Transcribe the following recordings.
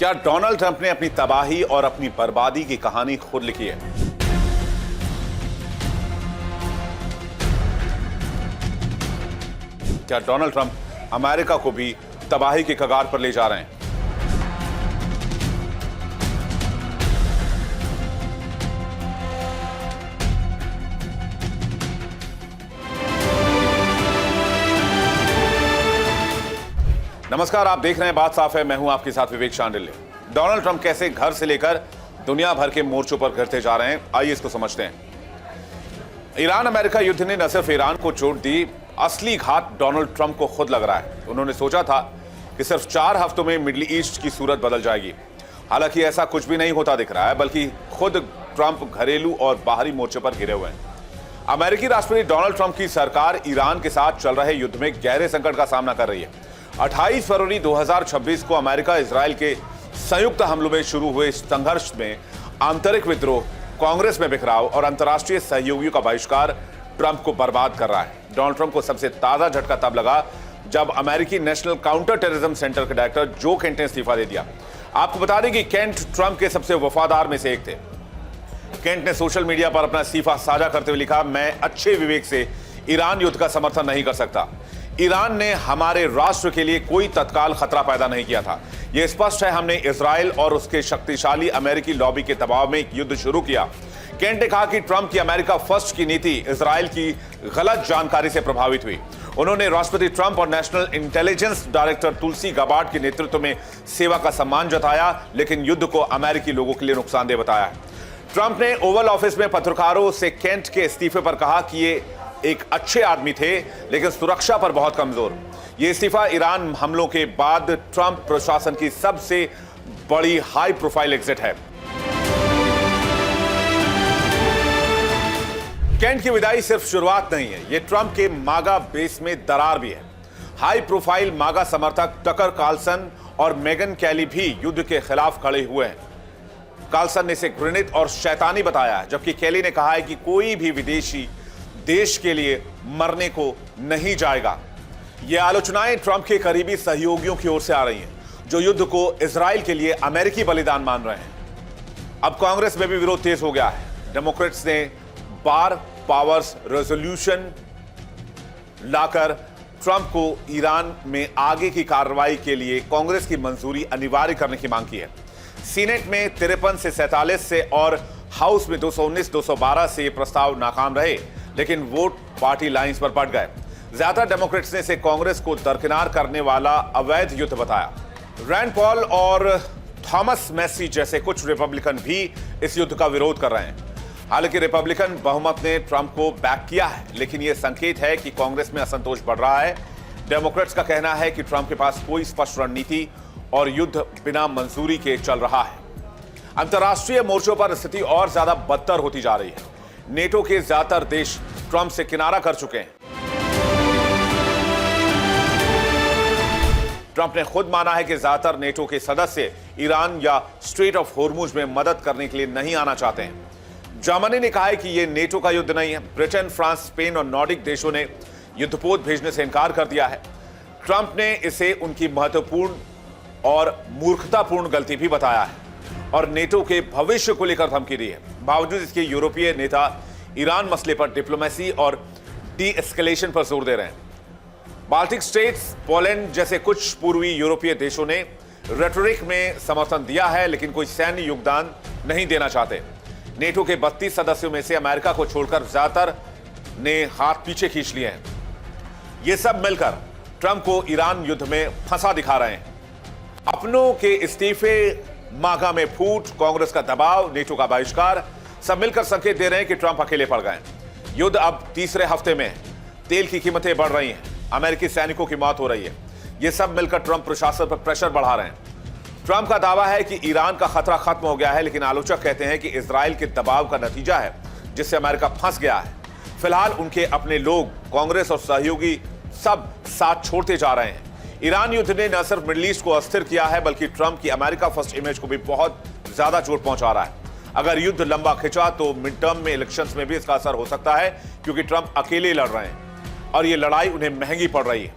क्या Donald Trump ने अपनी तबाही और अपनी बर्बादी की कहानी खुद लिखी है? क्या डोनाल्ड ट्रंप अमेरिका को भी तबाही के कगार पर ले जा रहे हैं? नमस्कार, आप देख रहे हैं बात साफ है। मैं हूं आपके साथ विवेक शांडिल्य। डोनाल्ड ट्रंप कैसे घर से लेकर दुनिया भर के मोर्चों पर गिरते जा रहे हैं, आइए इसको समझते हैं। ईरान अमेरिका युद्ध ने न सिर्फ ईरान को चोट दी, असली घात डोनाल्ड ट्रंप को खुद लग रहा है। उन्होंने सोचा था कि सिर्फ 4 हफ्तों में मिडिल ईस्ट की सूरत बदल जाएगी। हालांकि ऐसा कुछ भी नहीं होता दिख रहा है, बल्कि खुद ट्रंप घरेलू और बाहरी मोर्चे पर घिरे हुए हैं। अमेरिकी राष्ट्रपति डोनाल्ड ट्रंप की सरकार ईरान के साथ चल रहे युद्ध में गहरे संकट का सामना कर रही है। 28 फरवरी 2026 को अमेरिका इजराइल के संयुक्त हमलों में शुरू हुए संघर्ष में आंतरिक विद्रोह, कांग्रेस में बिखराव और अंतर्राष्ट्रीय सहयोगियों का बहिष्कार ट्रंप को बर्बाद कर रहा है। डोनाल्ड ट्रंप को सबसे ताजा झटका तब लगा जब अमेरिकी नेशनल काउंटर टेररिज्म सेंटर के डायरेक्टर जो केंट ने इस्तीफा दे दिया। आपको बता दें कि केंट ट्रंप के सबसे वफादार में से एक थे। केंट ने सोशल मीडिया पर अपना इस्तीफा साझा करते हुए लिखा, मैं अच्छे विवेक से ईरान युद्ध का समर्थन नहीं कर सकता। ईरान ने हमारे राष्ट्र के लिए कोई तत्काल खतरा पैदा नहीं किया था। यह स्पष्ट है, हमने इजराइल और उसके शक्तिशाली अमेरिकी लॉबी के दबाव में युद्ध शुरू किया। केंट ने कहा कि ट्रंप की अमेरिका फर्स्ट की नीति इजराइल की गलत जानकारी से प्रभावित हुई। उन्होंने राष्ट्रपति ट्रंप और नेशनल इंटेलिजेंस डायरेक्टर तुलसी गबार्ड के नेतृत्व में सेवा का सम्मान जताया, लेकिन युद्ध को अमेरिकी लोगों के लिए नुकसानदेह बताया। ट्रंप ने ओवल ऑफिस में पत्रकारों से केंट के इस्तीफे पर कहा कि ये एक अच्छे आदमी थे, लेकिन सुरक्षा पर बहुत कमजोर। यह इस्तीफा ईरान हमलों के बाद ट्रंप प्रशासन की सबसे बड़ी हाई प्रोफाइल एग्जिट है। केंट की विदाई सिर्फ शुरुआत नहीं है, यह ट्रंप के मागा बेस में दरार भी है। हाई प्रोफाइल मागा समर्थक टकर कार्लसन और मेगन कैली भी युद्ध के खिलाफ खड़े हुए हैं। कार्लसन ने इसे घृणित और शैतानी बताया है, जबकि कैली ने कहा है कि कोई भी विदेशी देश के लिए मरने को नहीं जाएगा। ये आलोचनाएं ट्रंप के करीबी सहयोगियों की ओर से आ रही हैं, जो युद्ध को इजराइल के लिए अमेरिकी बलिदान मान रहे हैं। अब कांग्रेस में भी विरोध तेज हो गया है। डेमोक्रेट्स ने बार पावर्स रेजोल्यूशन लाकर ट्रंप को ईरान में आगे की कार्रवाई के लिए कांग्रेस की मंजूरी अनिवार्य करने की मांग की है। सीनेट में 53 से 47 से और हाउस में 219-212 से ये प्रस्ताव नाकाम रहे, लेकिन वोट पार्टी लाइंस पर पड़ गए। ज्यादातर डेमोक्रेट्स ने इसे कांग्रेस को दरकिनार करने वाला अवैध युद्ध बताया। रैंड पॉल और थॉमस मैसी जैसे कुछ रिपब्लिकन भी इस युद्ध का विरोध कर रहे हैं। हालांकि रिपब्लिकन बहुमत ने ट्रंप को बैक किया है, लेकिन यह संकेत है कि कांग्रेस में असंतोष बढ़ रहा है। डेमोक्रेट्स का कहना है कि ट्रंप के पास कोई स्पष्ट रणनीति और युद्ध बिना मंजूरी के चल रहा है। अंतर्राष्ट्रीय मोर्चों पर स्थिति और ज्यादा बदतर होती जा रही है। नेटो के ज्यादातर देश ट्रंप से किनारा कर चुके हैं। ट्रंप ने खुद माना है कि ज्यादातर नेटो के सदस्य ईरान या स्ट्रेट ऑफ होर्मुज में मदद करने के लिए नहीं आना चाहते हैं। जर्मनी ने कहा है कि यह नेटो का युद्ध नहीं है। ब्रिटेन, फ्रांस, स्पेन और नॉर्डिक देशों ने युद्धपोत भेजने से इनकार कर दिया है। ट्रंप ने इसे उनकी महत्वपूर्ण और मूर्खतापूर्ण गलती भी बताया है और नेटो के भविष्य को लेकर धमकी दी है। बावजूद इसके यूरोपीय नेता ईरान मसले पर डिप्लोमेसी और डी एस्केलेशन पर जोर दे रहे हैं। बाल्टिक स्टेट्स, पोलैंड जैसे कुछ पूर्वी यूरोपीय देशों ने रेटोरिक में समर्थन दिया है, लेकिन कोई सैन्य योगदान नहीं देना चाहते। नेटो के 32 सदस्यों में से अमेरिका को छोड़कर ज्यादातर ने हाथ पीछे खींच लिए हैं। ये सब मिलकर ट्रंप को ईरान युद्ध में फंसा दिखा रहे हैं। अपनों के इस्तीफे, मागा में फूट, कांग्रेस का दबाव, नेटो का बहिष्कार, सब मिलकर संकेत दे रहे हैं कि ट्रंप अकेले पड़ गए। युद्ध अब तीसरे हफ्ते में है। तेल की कीमतें बढ़ रही हैं, अमेरिकी सैनिकों की मौत हो रही है। ये सब मिलकर ट्रंप प्रशासन पर प्रेशर बढ़ा रहे हैं। ट्रंप का दावा है कि ईरान का खतरा खत्म हो गया है, लेकिन आलोचक कहते हैं कि इजराइल के दबाव का नतीजा है जिससे अमेरिका फंस गया है। फिलहाल उनके अपने लोग, कांग्रेस और सहयोगी सब साथ छोड़ते जा रहे हैं। ईरान युद्ध ने न सिर्फ मिडिल ईस्ट को अस्थिर किया है, बल्कि ट्रंप की अमेरिका फर्स्ट इमेज को भी बहुत ज्यादा चोट पहुंचा रहा है। अगर युद्ध लंबा खिंचा तो मिड टर्म में इलेक्शंस में भी इसका असर हो सकता है, क्योंकि ट्रंप अकेले लड़ रहे हैं और यह लड़ाई उन्हें महंगी पड़ रही है।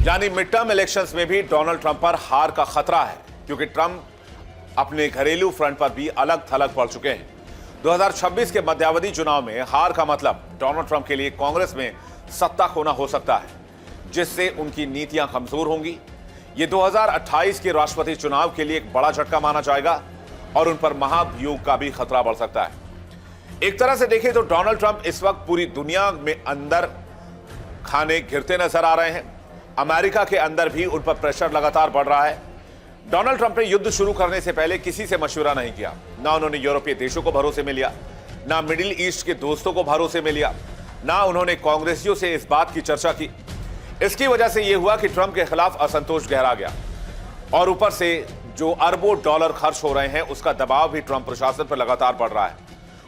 यानी मिड टर्म इलेक्शंस में भी डोनाल्ड ट्रंप पर हार का खतरा है, क्योंकि ट्रंप अपने घरेलू फ्रंट पर भी अलग थलग पड़ चुके हैं। 2026 के मध्यावधि चुनाव में हार का मतलब डोनाल्ड ट्रंप के लिए कांग्रेस में सत्ता खोना हो सकता है, जिससे उनकी नीतियां कमजोर होंगी। ये 2028 के राष्ट्रपति चुनाव के लिए एक बड़ा झटका माना जाएगा और उन पर महाभियोग का भी खतरा बढ़ सकता है। एक तरह से देखें तो डोनाल्ड ट्रंप इस वक्त पूरी दुनिया में अंदर खाने गिरते नजर आ रहे हैं। अमेरिका के अंदर भी उन पर प्रेशर लगातार बढ़ रहा है। डोनाल्ड ट्रंप ने युद्ध शुरू करने से पहले किसी से मशवरा नहीं किया। ना उन्होंने यूरोपीय देशों को भरोसे में लिया, ना मिडिल ईस्ट के दोस्तों को भरोसे में लिया, ना उन्होंने कांग्रेसियों से इस बात की चर्चा की। इसकी वजह से यह हुआ कि ट्रंप के खिलाफ असंतोष गहरा गया और ऊपर से जो अरबों डॉलर खर्च हो रहे हैं उसका दबाव भी ट्रंप प्रशासन पर लगातार बढ़ रहा है।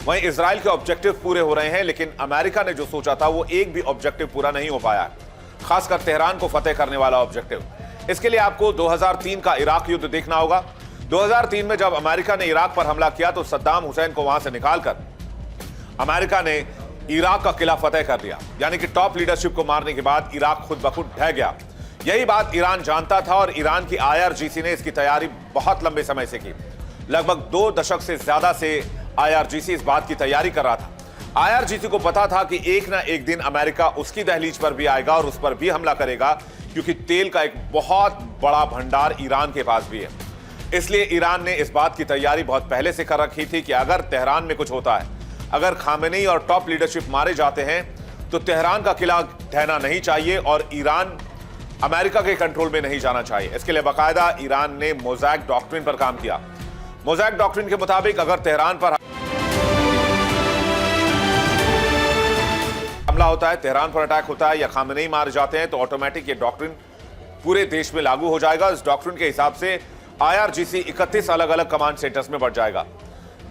वहीं इजराइल के ऑब्जेक्टिव पूरे हो रहे हैं, लेकिन अमेरिका ने जो सोचा था वो एक भी ऑब्जेक्टिव पूरा नहीं हो पाया है, खासकर तेहरान को फतेह करने वाला ऑब्जेक्टिव। इसके लिए आपको 2003 का इराक युद्ध देखना होगा। 2003 में जब अमेरिका ने इराक पर हमला किया तो सद्दाम हुसैन को वहां से निकालकर अमेरिका ने इराक का किला फतेह कर दिया, यानी कि टॉप लीडरशिप को मारने के बाद इराक खुद ब खुद ढह गया। यही बात ईरान जानता था और ईरान की IRGC ने इसकी तैयारी बहुत लंबे समय से की। लगभग 2 दशक से ज्यादा से IRGC इस बात की तैयारी कर रहा था। IRGC को पता था कि एक ना एक दिन अमेरिका उसकी दहलीज पर भी आएगा और उस पर भी हमला करेगा, क्योंकि तेल का एक बहुत बड़ा भंडार ईरान के पास भी है। इसलिए ईरान ने इस बात की तैयारी बहुत पहले से कर रखी थी कि अगर तेहरान में कुछ होता है, अगर खामेनी और टॉप लीडरशिप मारे जाते हैं, तो तेहरान का किला ढहना नहीं चाहिए और ईरान अमेरिका के कंट्रोल में नहीं जाना चाहिए। इसके लिए बाकायदा ईरान ने मोज़ैक डॉक्ट्रिन पर काम किया। मोज़ैक डॉक्ट्रिन के मुताबिक अगर तेहरान पर हमला होता है, तेहरान पर अटैक होता है या खामेनी मारे जाते हैं, तो ऑटोमेटिक ये डॉक्ट्रिन पूरे देश में लागू हो जाएगा। इस डॉक्ट्रिन के हिसाब से IRGC 31 अलग अलग कमांड सेंटर्स में बढ़ जाएगा,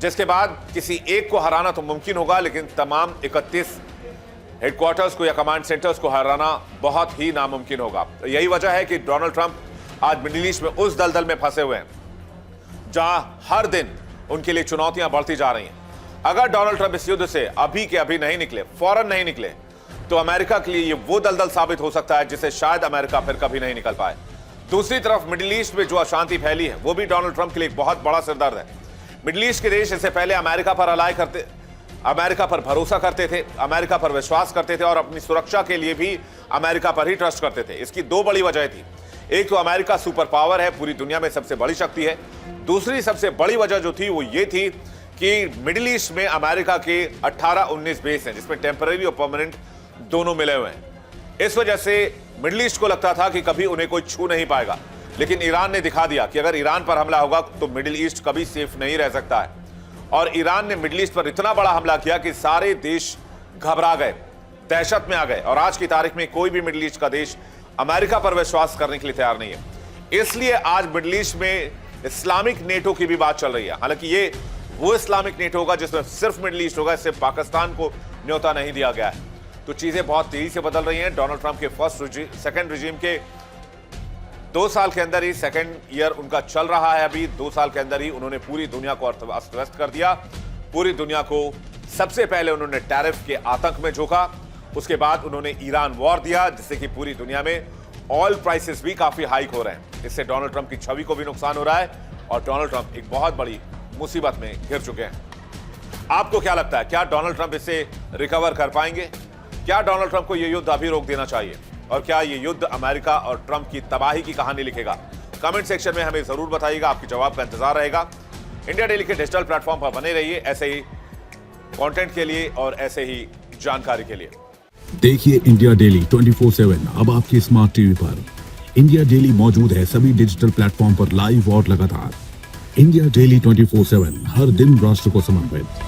जिसके बाद किसी एक को हराना तो मुमकिन होगा, लेकिन तमाम 31 हेडक्वार्टर्स को या कमांड सेंटर्स को हराना बहुत ही नामुमकिन होगा। यही वजह है कि डोनाल्ड ट्रंप आज मिडिल ईस्ट में उस दलदल में फंसे हुए हैं जहां हर दिन उनके लिए चुनौतियां बढ़ती जा रही हैं। अगर डोनाल्ड ट्रंप इस युद्ध से अभी के अभी नहीं निकले, फौरन नहीं निकले, तो अमेरिका के लिए ये वो दलदल साबित हो सकता है जिससे शायद अमेरिका फिर कभी नहीं निकल पाए। दूसरी तरफ मिडिल ईस्ट में जो अशांति फैली है वो भी डोनाल्ड ट्रंप के लिए एक बहुत बड़ा सिरदर्द है। मिडिल ईस्ट के देश इससे पहले अमेरिका पर भरोसा करते थे, अमेरिका पर विश्वास करते थे और अपनी सुरक्षा के लिए भी अमेरिका पर ही ट्रस्ट करते थे। इसकी 2 बड़ी वजह थी। एक तो अमेरिका सुपर पावर है, पूरी दुनिया में सबसे बड़ी शक्ति है। दूसरी सबसे बड़ी वजह जो थी वो ये थी कि मिडिल ईस्ट में अमेरिका के 18-19 बेस हैं, जिसमें टेम्पररी और परमानेंट दोनों मिले हुए हैं। इस वजह से मिडिल ईस्ट को लगता था कि कभी उन्हें कोई छू नहीं पाएगा, लेकिन ईरान ने दिखा दिया कि अगर ईरान पर हमला होगा तो मिडिल ईस्ट कभी सेफ नहीं रह सकता है। और ईरान ने मिडिल ईस्ट पर इतना बड़ा हमला किया कि सारे देश घबरा गए, दहशत में आ गए और आज की तारीख में कोई भी मिडिल ईस्ट का देश अमेरिका पर विश्वास करने के लिए तैयार नहीं है। इसलिए आज मिडिल ईस्ट में इस्लामिक नेटो की भी बात चल रही है। हालांकि ये वो इस्लामिक नेटो होगा जिसमें सिर्फ मिडिल ईस्ट होगा, इससे पाकिस्तान को न्योता नहीं दिया गया है। तो चीजें बहुत तेजी से बदल रही हैं। डोनाल्ड ट्रंप के सेकंड रिजीम के 2 साल के अंदर ही, सेकंड ईयर उनका चल रहा है अभी, 2 साल के अंदर ही उन्होंने पूरी दुनिया को अस्त व्यस्त कर दिया। पूरी दुनिया को सबसे पहले उन्होंने टैरिफ के आतंक में झोंका, उसके बाद उन्होंने ईरान वॉर दिया, जिससे कि पूरी दुनिया में ऑयल प्राइसेस भी काफी हाइक हो रहे हैं। इससे डोनाल्ड ट्रंप की छवि को भी नुकसान हो रहा है और डोनाल्ड ट्रंप एक बहुत बड़ी मुसीबत में घिर चुके हैं। आपको क्या लगता है, क्या डोनाल्ड ट्रंप इससे रिकवर कर पाएंगे? क्या डोनाल्ड ट्रंप को यह युद्ध अभी रोक देना चाहिए? और क्या यह युद्ध अमेरिका और ट्रंप की तबाही की कहानी लिखेगा? कमेंट सेक्शन में हमें जरूर बताइएगा। आपके जवाब का इंतजार रहेगा। इंडिया डेली के डिजिटल प्लेटफॉर्म पर बने रहिए ऐसे ही कंटेंट के लिए और ऐसे ही जानकारी के लिए। देखिए इंडिया डेली 24/7 अब आपके स्मार्ट टीवी पर। इंडिया डेली मौजूद है सभी डिजिटल प्लेटफॉर्म पर लाइव और लगातार। इंडिया डेली 24/7 हर दिन राष्ट्र को समर्पित।